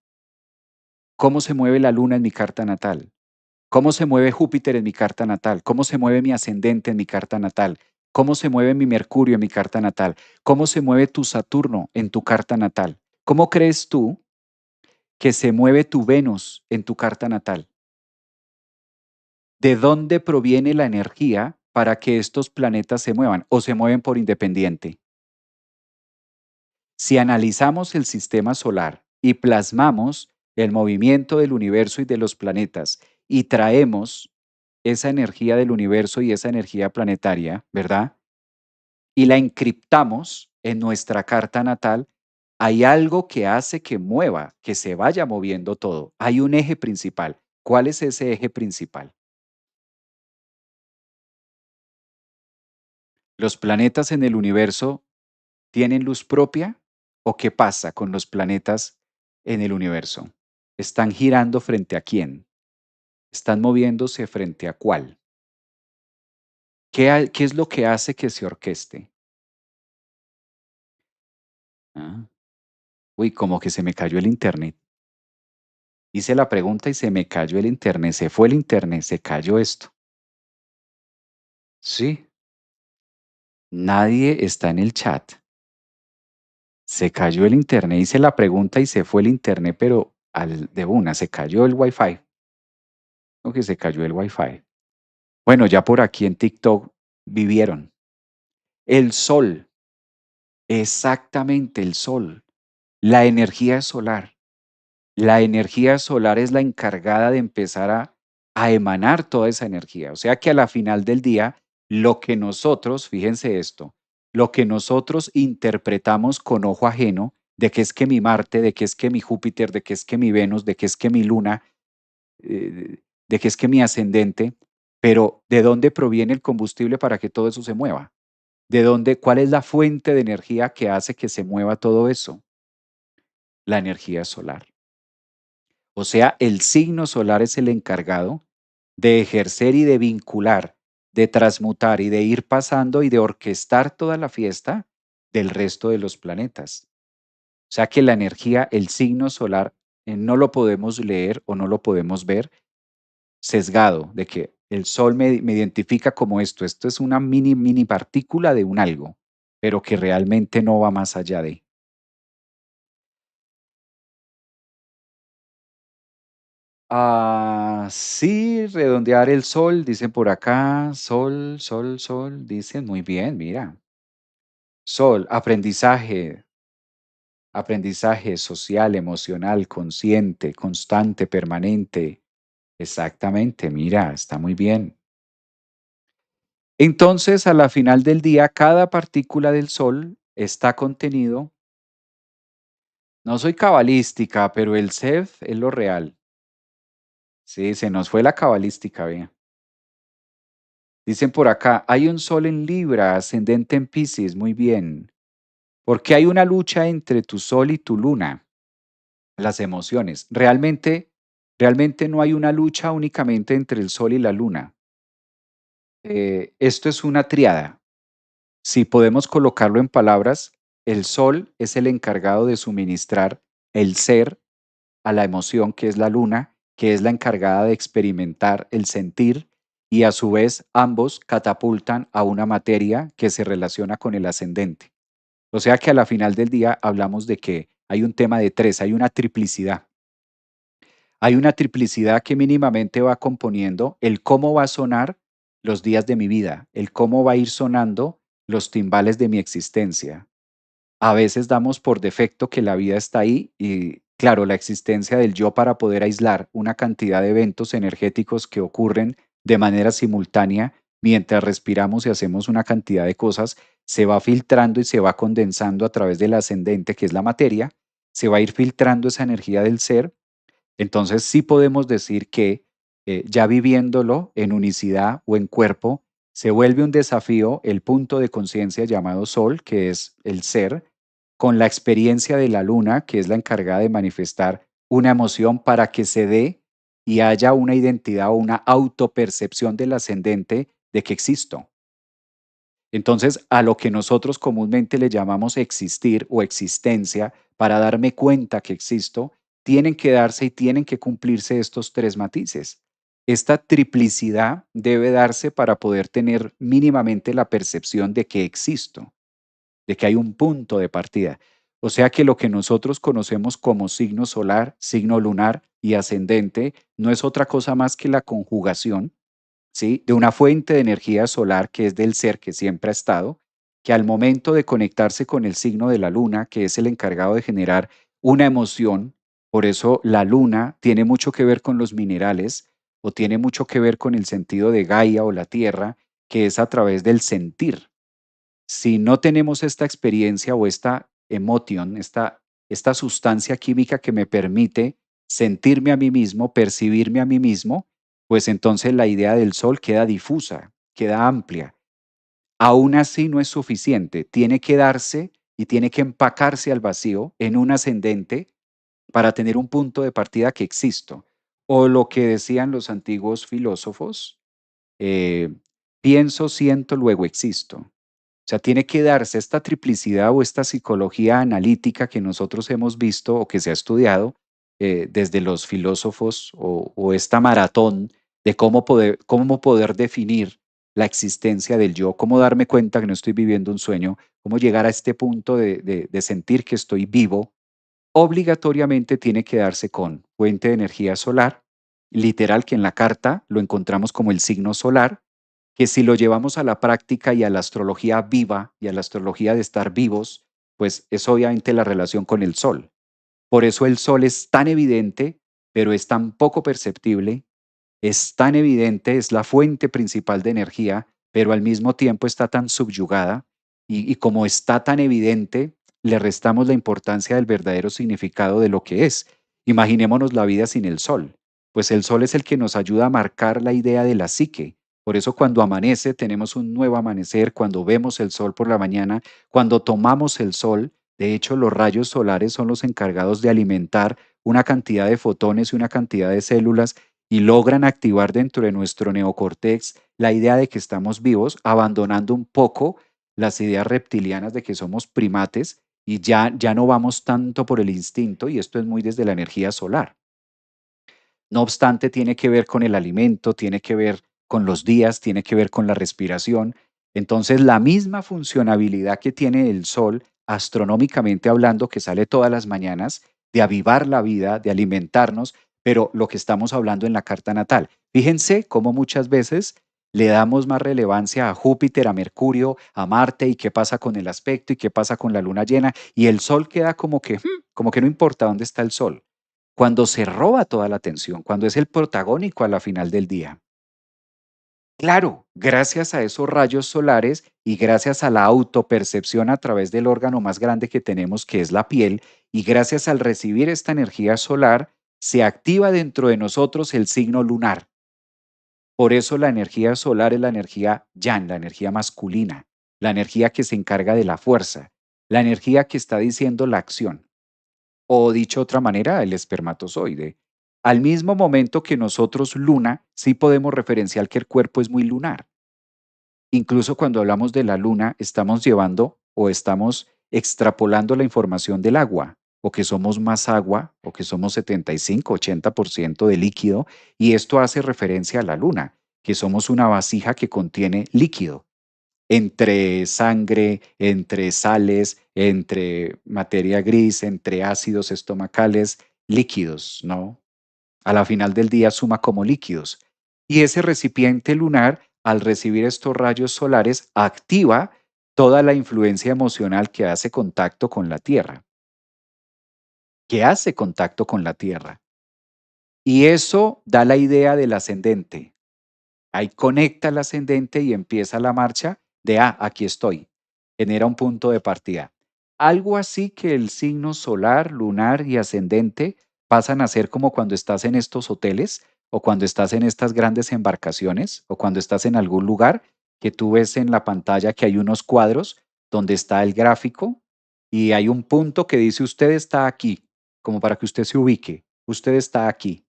¿Cómo se mueve la luna en mi carta natal? ¿Cómo se mueve Júpiter en mi carta natal? ¿Cómo se mueve mi ascendente en mi carta natal? ¿Cómo se mueve mi Mercurio en mi carta natal? ¿Cómo se mueve tu Saturno en tu carta natal? ¿Cómo crees tú que se mueve tu Venus en tu carta natal? ¿De dónde proviene la energía para que estos planetas se muevan o se mueven por independiente? Si analizamos el sistema solar y plasmamos el movimiento del universo y de los planetas y traemos esa energía del universo y esa energía planetaria, ¿verdad? Y la encriptamos en nuestra carta natal, hay algo que hace que mueva, que se vaya moviendo todo. Hay un eje principal. ¿Cuál es ese eje principal? ¿Los planetas en el universo tienen luz propia? ¿O qué pasa con los planetas en el universo? ¿Están girando frente a quién? ¿Están moviéndose frente a cuál? ¿Qué es lo que hace que se orqueste? Ah, uy, como que se me cayó el internet. Hice la pregunta y se me cayó el internet, se fue el internet, se cayó esto. Sí, nadie está en el chat. Se cayó el internet, hice la pregunta y se fue el internet, pero de una, se cayó el wifi. O que se cayó el wifi. Bueno, ya por aquí en TikTok vivieron. El sol, exactamente el sol, la energía solar. La energía solar es la encargada de empezar a emanar toda esa energía. O sea que a la final del día, lo que nosotros, fíjense esto, lo que nosotros interpretamos con ojo ajeno, de que es que mi Marte, de que es que mi Júpiter, de que es que mi Venus, de que es que mi Luna, de que es que mi ascendente, pero ¿de dónde proviene el combustible para que todo eso se mueva? ¿De dónde, cuál es la fuente de energía que hace que se mueva todo eso? La energía solar. O sea, el signo solar es el encargado de ejercer y de vincular, de transmutar y de ir pasando y de orquestar toda la fiesta del resto de los planetas. O sea que la energía, el signo solar, no lo podemos leer o no lo podemos ver sesgado, de que el sol me identifica como esto es una mini partícula de un algo, pero que realmente no va más allá de. Ah, sí, redondear el sol, dicen por acá, sol, sol, sol, dicen muy bien, mira. Sol, aprendizaje, aprendizaje social, emocional, consciente, constante, permanente. Exactamente, mira, está muy bien. Entonces, a la final del día, cada partícula del sol está contenido. No soy cabalística, pero el CEF es lo real. Sí, se nos fue la cabalística, vea. Dicen por acá, hay un sol en Libra, ascendente en Piscis, muy bien. Porque hay una lucha entre tu sol y tu luna, las emociones. Realmente no hay una lucha únicamente entre el sol y la luna. Esto es una triada. Si podemos colocarlo en palabras, el sol es el encargado de suministrar el ser a la emoción que es la luna, que es la encargada de experimentar el sentir, y a su vez ambos catapultan a una materia que se relaciona con el ascendente. O sea que a la final del día hablamos de que hay un tema de tres, hay una triplicidad. Hay una triplicidad que mínimamente va componiendo el cómo va a sonar los días de mi vida, el cómo va a ir sonando los timbales de mi existencia. A veces damos por defecto que la vida está ahí y, claro, la existencia del yo para poder aislar una cantidad de eventos energéticos que ocurren de manera simultánea mientras respiramos y hacemos una cantidad de cosas, se va filtrando y se va condensando a través del ascendente, que es la materia, se va a ir filtrando esa energía del ser. Entonces sí podemos decir que ya viviéndolo en unicidad o en cuerpo, se vuelve un desafío el punto de conciencia llamado sol, que es el ser, con la experiencia de la luna, que es la encargada de manifestar una emoción para que se dé y haya una identidad o una autopercepción del ascendente de que existo. Entonces, a lo que nosotros comúnmente le llamamos existir o existencia, para darme cuenta que existo, tienen que darse y tienen que cumplirse estos tres matices. Esta triplicidad debe darse para poder tener mínimamente la percepción de que existo, de que hay un punto de partida. O sea que lo que nosotros conocemos como signo solar, signo lunar y ascendente no es otra cosa más que la conjugación, ¿sí? De una fuente de energía solar que es del ser que siempre ha estado, que al momento de conectarse con el signo de la luna, que es el encargado de generar una emoción, por eso la luna tiene mucho que ver con los minerales o tiene mucho que ver con el sentido de Gaia o la tierra, que es a través del sentir. Si no tenemos esta experiencia o esta emotion, esta sustancia química que me permite sentirme a mí mismo, percibirme a mí mismo, pues entonces la idea del sol queda difusa, queda amplia. Aún así no es suficiente, tiene que darse y tiene que empacarse al vacío en un ascendente para tener un punto de partida que existo. O lo que decían los antiguos filósofos, eh, pienso, siento, luego existo. O sea, tiene que darse esta triplicidad o esta psicología analítica que nosotros hemos visto o que se ha estudiado desde los filósofos o esta maratón de cómo poder definir la existencia del yo, cómo darme cuenta que no estoy viviendo un sueño, cómo llegar a este punto de sentir que estoy vivo, obligatoriamente tiene que darse con fuente de energía solar, literal que en la carta lo encontramos como el signo solar, que si lo llevamos a la práctica y a la astrología viva y a la astrología de estar vivos, pues es obviamente la relación con el sol. Por eso el sol es tan evidente, pero es tan poco perceptible, es tan evidente, es la fuente principal de energía, pero al mismo tiempo está tan subyugada y como está tan evidente, le restamos la importancia del verdadero significado de lo que es. Imaginémonos la vida sin el sol, pues el sol es el que nos ayuda a marcar la idea de la psique. Por eso cuando amanece tenemos un nuevo amanecer, cuando vemos el sol por la mañana, cuando tomamos el sol, de hecho los rayos solares son los encargados de alimentar una cantidad de fotones y una cantidad de células y logran activar dentro de nuestro neocortex la idea de que estamos vivos, abandonando un poco las ideas reptilianas de que somos primates y ya no vamos tanto por el instinto, y esto es muy desde la energía solar. No obstante, tiene que ver con el alimento, tiene que ver con los días, tiene que ver con la respiración. Entonces, la misma funcionabilidad que tiene el sol, astronómicamente hablando, que sale todas las mañanas, de avivar la vida, de alimentarnos, pero lo que estamos hablando en la carta natal. Fíjense cómo muchas veces le damos más relevancia a Júpiter, a Mercurio, a Marte y qué pasa con el aspecto y qué pasa con la luna llena, y el sol queda como que no importa dónde está el sol cuando se roba toda la atención, cuando es el protagónico a la final del día. Claro, gracias a esos rayos solares y gracias a la autopercepción a través del órgano más grande que tenemos, que es la piel, y gracias al recibir esta energía solar, se activa dentro de nosotros el signo lunar. Por eso la energía solar es la energía yang, la energía masculina, la energía que se encarga de la fuerza, la energía que está diciendo la acción. O dicho de otra manera, el espermatozoide. Al mismo momento que nosotros luna, sí podemos referenciar que el cuerpo es muy lunar. Incluso cuando hablamos de la luna, estamos llevando o estamos extrapolando la información del agua, o que somos más agua, o que somos 75-80% de líquido, y esto hace referencia a la luna, que somos una vasija que contiene líquido entre sangre, entre sales, entre materia gris, entre ácidos estomacales, líquidos, ¿no? A la final del día suma como líquidos. Y ese recipiente lunar, al recibir estos rayos solares, activa toda la influencia emocional que hace contacto con la Tierra, que hace contacto con la Tierra. Y eso da la idea del ascendente. Ahí conecta el ascendente y empieza la marcha de, aquí estoy. genera un punto de partida. Algo así que el signo solar, lunar y ascendente pasan a ser como cuando estás en estos hoteles o cuando estás en estas grandes embarcaciones o cuando estás en algún lugar que tú ves en la pantalla que hay unos cuadros donde está el gráfico y hay un punto que dice usted está aquí, como para que usted se ubique, usted está aquí.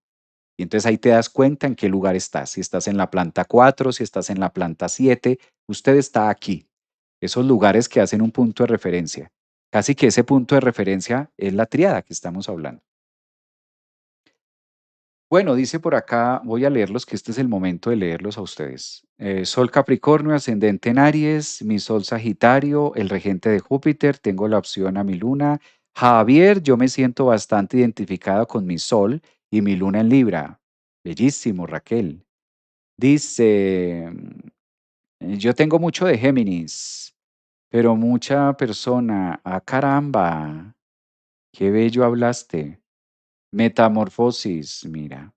Y entonces ahí te das cuenta en qué lugar estás, si estás en la planta 4, si estás en la planta 7, usted está aquí. Esos lugares que hacen un punto de referencia. Casi que ese punto de referencia es la triada que estamos hablando. Bueno, dice por acá, voy a leerlos, que este es el momento de leerlos a ustedes. Sol Capricornio, ascendente en Aries, mi Sol Sagitario, el regente de Júpiter, tengo la opción a mi luna. Javier, yo me siento bastante identificado con mi Sol y mi luna en Libra. Bellísimo, Raquel. Dice, yo tengo mucho de Géminis, pero mucha persona. Ah, caramba, qué bello hablaste. Metamorfosis, mira.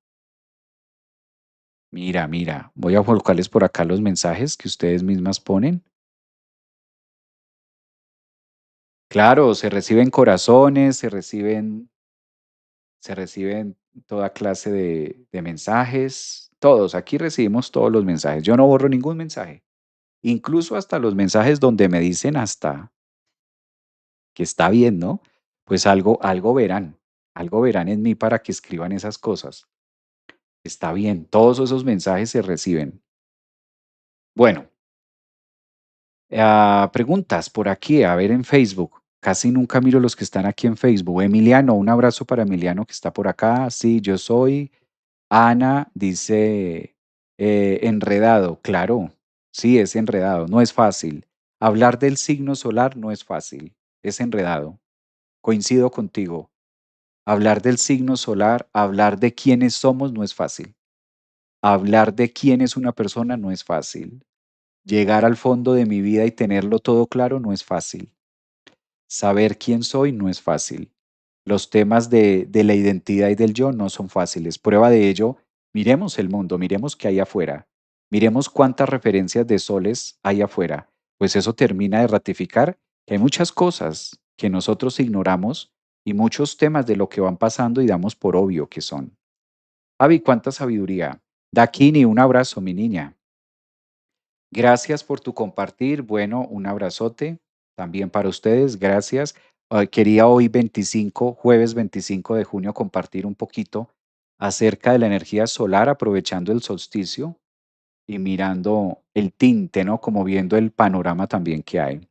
Mira, mira, voy a colocarles por acá los mensajes que ustedes mismas ponen. Claro, se reciben corazones, se reciben toda clase de mensajes, todos, aquí recibimos todos los mensajes. Yo no borro ningún mensaje, incluso hasta los mensajes donde me dicen hasta que está bien, ¿no? Pues algo verán en mí para que escriban esas cosas. Está bien, todos esos mensajes se reciben. Bueno, preguntas por aquí, a ver en Facebook. Casi nunca miro los que están aquí en Facebook. Emiliano, un abrazo para Emiliano que está por acá. Sí, yo soy. Ana dice, enredado. Claro, sí, es enredado. No es fácil. Hablar del signo solar no es fácil. Es enredado. Coincido contigo. Hablar del signo solar, hablar de quiénes somos no es fácil. Hablar de quién es una persona no es fácil. Llegar al fondo de mi vida y tenerlo todo claro no es fácil. Saber quién soy no es fácil. Los temas de la identidad y del yo no son fáciles. Prueba de ello, miremos el mundo, miremos qué hay afuera. Miremos cuántas referencias de soles hay afuera. Pues eso termina de ratificar que hay muchas cosas que nosotros ignoramos y muchos temas de lo que van pasando y damos por obvio que son. Avi, cuánta sabiduría. Dakini, un abrazo, mi niña. Gracias por tu compartir. Bueno, un abrazote también para ustedes. Gracias. Quería hoy 25, jueves 25 de junio, compartir un poquito acerca de la energía solar, aprovechando el solsticio y mirando el tinte, ¿no? Como viendo el panorama también que hay.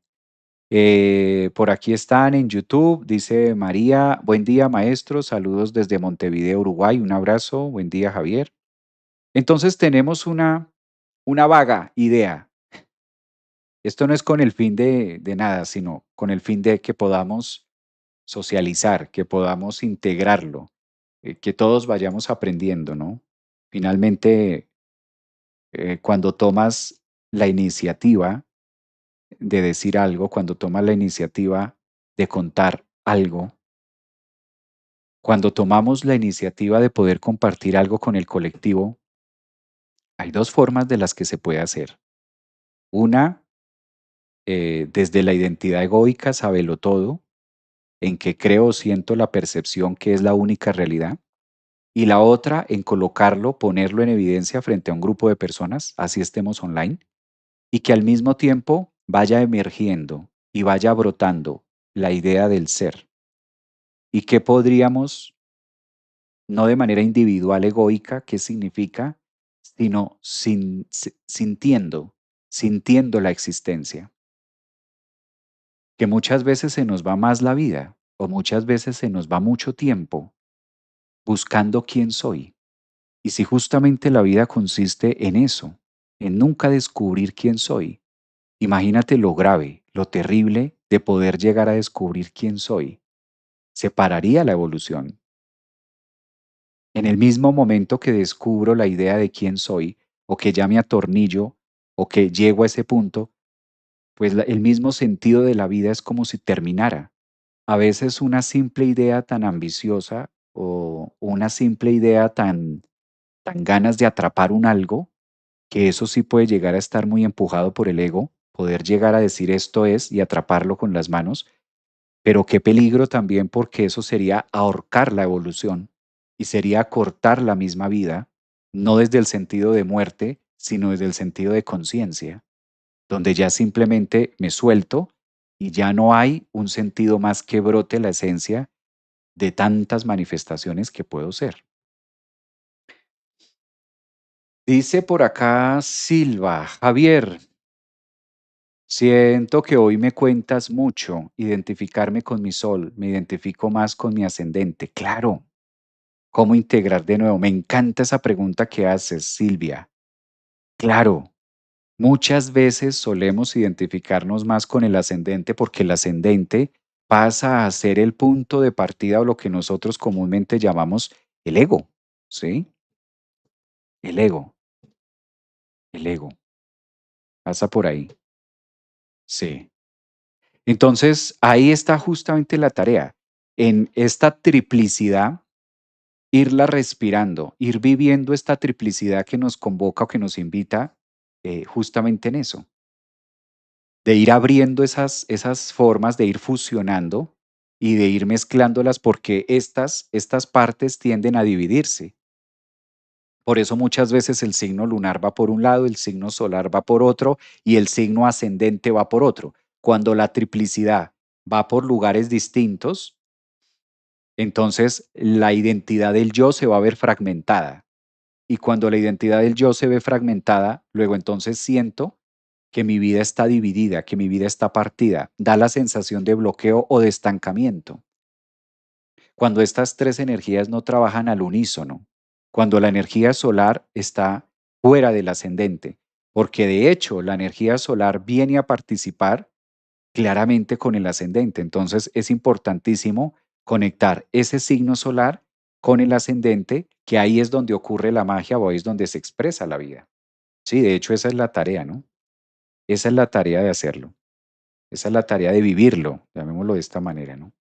Por aquí están en YouTube, dice María, buen día maestro, saludos desde Montevideo, Uruguay, un abrazo, buen día Javier. Entonces tenemos una vaga idea. Esto no es con el fin de nada, sino con el fin de que podamos socializar, que podamos integrarlo, que todos vayamos aprendiendo, ¿no? Finalmente, cuando tomas la iniciativa de decir algo, cuando tomas la iniciativa de contar algo, cuando tomamos la iniciativa de poder compartir algo con el colectivo, hay dos formas de las que se puede hacer. Una, desde la identidad egoica, sabelo todo, en que creo o siento la percepción que es la única realidad, y la otra en colocarlo, ponerlo en evidencia frente a un grupo de personas, así estemos online, y que al mismo tiempo vaya emergiendo y vaya brotando la idea del ser. Y que podríamos, no de manera individual egoica, ¿qué significa? Sino sintiendo la existencia. Que muchas veces se nos va más la vida, o muchas veces se nos va mucho tiempo buscando quién soy. Y si justamente la vida consiste en eso, en nunca descubrir quién soy, imagínate lo grave, lo terrible de poder llegar a descubrir quién soy. Separaría la evolución. En el mismo momento que descubro la idea de quién soy, o que ya me atornillo, o que llego a ese punto, pues el mismo sentido de la vida es como si terminara. A veces una simple idea tan ambiciosa o una simple idea tan ganas de atrapar un algo, que eso sí puede llegar a estar muy empujado por el ego, poder llegar a decir esto es y atraparlo con las manos, pero qué peligro también porque eso sería ahorcar la evolución y sería cortar la misma vida, no desde el sentido de muerte, sino desde el sentido de conciencia, donde ya simplemente me suelto y ya no hay un sentido más que brote la esencia de tantas manifestaciones que puedo ser. Dice por acá Silva, Javier, siento que hoy me cuentas mucho, identificarme con mi sol, me identifico más con mi ascendente. Claro, ¿cómo integrar de nuevo? Me encanta esa pregunta que haces, Silvia. Claro, muchas veces solemos identificarnos más con el ascendente porque el ascendente pasa a ser el punto de partida o lo que nosotros comúnmente llamamos el ego, ¿sí? El ego, el ego, pasa por ahí, sí. Entonces, ahí está justamente la tarea, en esta triplicidad, irla respirando, ir viviendo esta triplicidad que nos convoca o que nos invita justamente en eso, de ir abriendo esas formas, de ir fusionando y de ir mezclándolas porque estas partes tienden a dividirse. Por eso muchas veces el signo lunar va por un lado, el signo solar va por otro y el signo ascendente va por otro. Cuando la triplicidad va por lugares distintos, entonces la identidad del yo se va a ver fragmentada. Y cuando la identidad del yo se ve fragmentada, luego entonces siento que mi vida está dividida, que mi vida está partida. Da la sensación de bloqueo o de estancamiento. Cuando estas tres energías no trabajan al unísono, cuando la energía solar está fuera del ascendente, porque de hecho la energía solar viene a participar claramente con el ascendente. Entonces es importantísimo conectar ese signo solar con el ascendente, que ahí es donde ocurre la magia o ahí es donde se expresa la vida. Sí, de hecho esa es la tarea, ¿no? Esa es la tarea de hacerlo. Esa es la tarea de vivirlo, llamémoslo de esta manera, ¿no?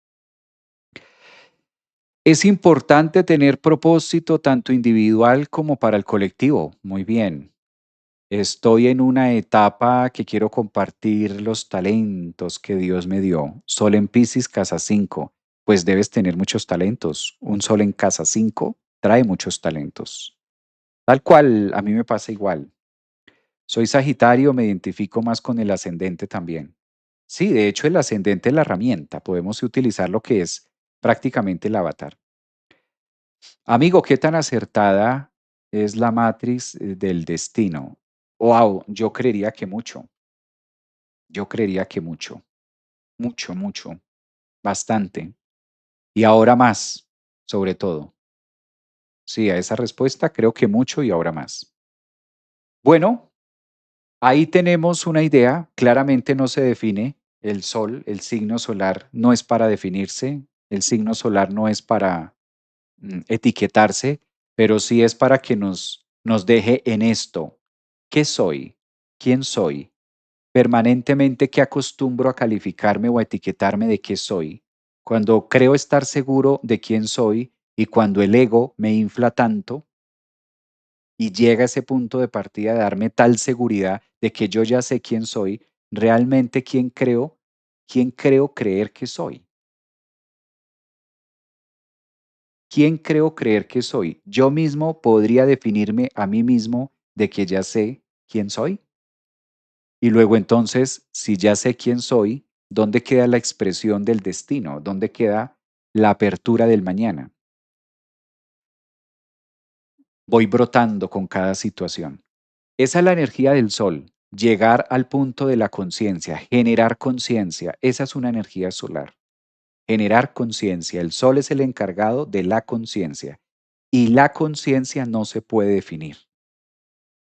Es importante tener propósito tanto individual como para el colectivo. Muy bien. Estoy en una etapa que quiero compartir los talentos que Dios me dio. Sol en Piscis, casa 5. Pues debes tener muchos talentos. Un sol en casa 5 trae muchos talentos. Tal cual, a mí me pasa igual. Soy Sagitario, me identifico más con el ascendente también. Sí, de hecho el ascendente es la herramienta. Podemos utilizar lo que es prácticamente el avatar. Amigo, ¿qué tan acertada es la matriz del destino? Wow, yo creería que mucho. Yo creería que mucho, mucho, mucho, bastante. Y ahora más, sobre todo. Sí, a esa respuesta creo que mucho y ahora más. Bueno, ahí tenemos una idea. Claramente no se define el sol, el signo solar no es para definirse, el signo solar no es para etiquetarse, pero sí es para que nos deje en esto. ¿Qué soy? ¿Quién soy? Permanentemente, ¿qué acostumbro a calificarme o a etiquetarme de qué soy? Cuando creo estar seguro de quién soy y cuando el ego me infla tanto y llega a ese punto de partida de darme tal seguridad de que yo ya sé quién soy, realmente quién creo creer que soy. ¿Quién creo creer que soy? Yo mismo podría definirme a mí mismo de que ya sé quién soy. Y luego entonces, si ya sé quién soy, ¿dónde queda la expresión del destino? ¿Dónde queda la apertura del mañana? Voy brotando con cada situación. Esa es la energía del sol, llegar al punto de la conciencia, generar conciencia. Esa es una energía solar. Generar conciencia. El sol es el encargado de la conciencia y la conciencia no se puede definir.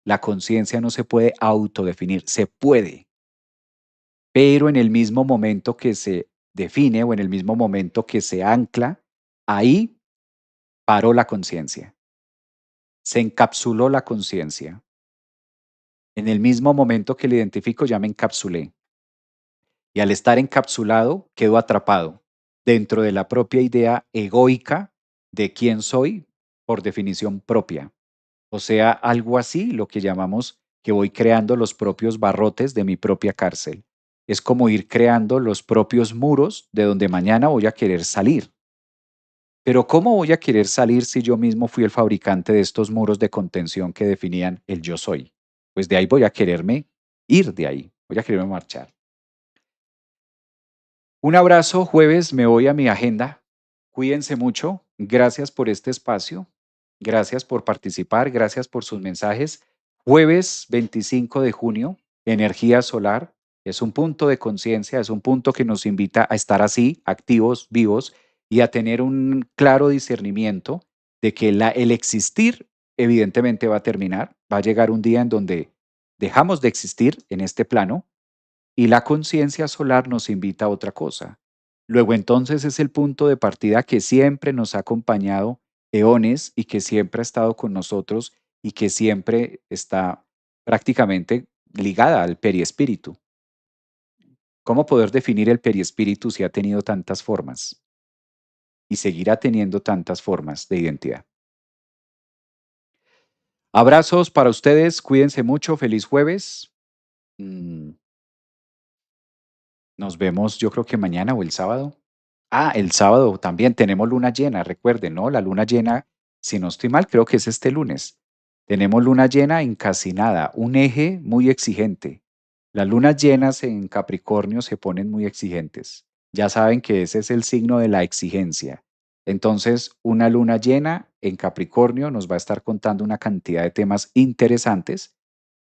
La conciencia no se puede autodefinir, se puede, pero en el mismo momento que se define o en el mismo momento que se ancla, ahí paró la conciencia, se encapsuló la conciencia. En el mismo momento que le identifico ya me encapsulé y al estar encapsulado quedo atrapado dentro de la propia idea egoica de quién soy por definición propia. O sea, algo así, lo que llamamos que voy creando los propios barrotes de mi propia cárcel. Es como ir creando los propios muros de donde mañana voy a querer salir. Pero ¿cómo voy a querer salir si yo mismo fui el fabricante de estos muros de contención que definían el yo soy? Pues de ahí voy a quererme ir de ahí, voy a quererme marchar. Un abrazo, jueves me voy a mi agenda. Cuídense mucho. Gracias por este espacio. Gracias por participar. Gracias por sus mensajes. Jueves 25 de junio, energía solar. Es un punto de conciencia, es un punto que nos invita a estar así, activos, vivos y a tener un claro discernimiento de que el existir evidentemente va a terminar. Va a llegar un día en donde dejamos de existir en este plano y la conciencia solar nos invita a otra cosa. Luego entonces es el punto de partida que siempre nos ha acompañado eones y que siempre ha estado con nosotros y que siempre está prácticamente ligada al periespíritu. ¿Cómo poder definir el periespíritu si ha tenido tantas formas y seguirá teniendo tantas formas de identidad? Abrazos para ustedes, cuídense mucho, feliz jueves. Mm, Nos vemos yo creo que mañana o el sábado. Ah, el sábado también tenemos luna llena, recuerden, ¿no? La luna llena, si no estoy mal, creo que es este lunes. Tenemos luna llena en casi nada, un eje muy exigente. Las lunas llenas en Capricornio se ponen muy exigentes. Ya saben que ese es el signo de la exigencia. Entonces, una luna llena en Capricornio nos va a estar contando una cantidad de temas interesantes.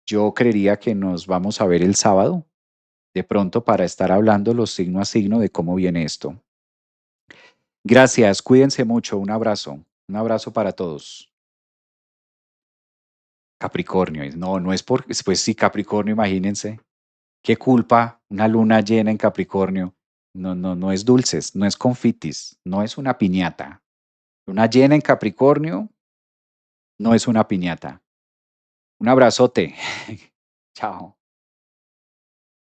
Yo creería que nos vamos a ver el sábado, de pronto para estar hablando los signo a signo de cómo viene esto. Gracias, cuídense mucho, un abrazo para todos. Capricornio, no, no es por, pues sí, Capricornio, imagínense, qué culpa, una luna llena en Capricornio, no, no, no es dulces, no es confitis, no es una piñata. Luna llena en Capricornio no es una piñata. Un abrazote. Chao.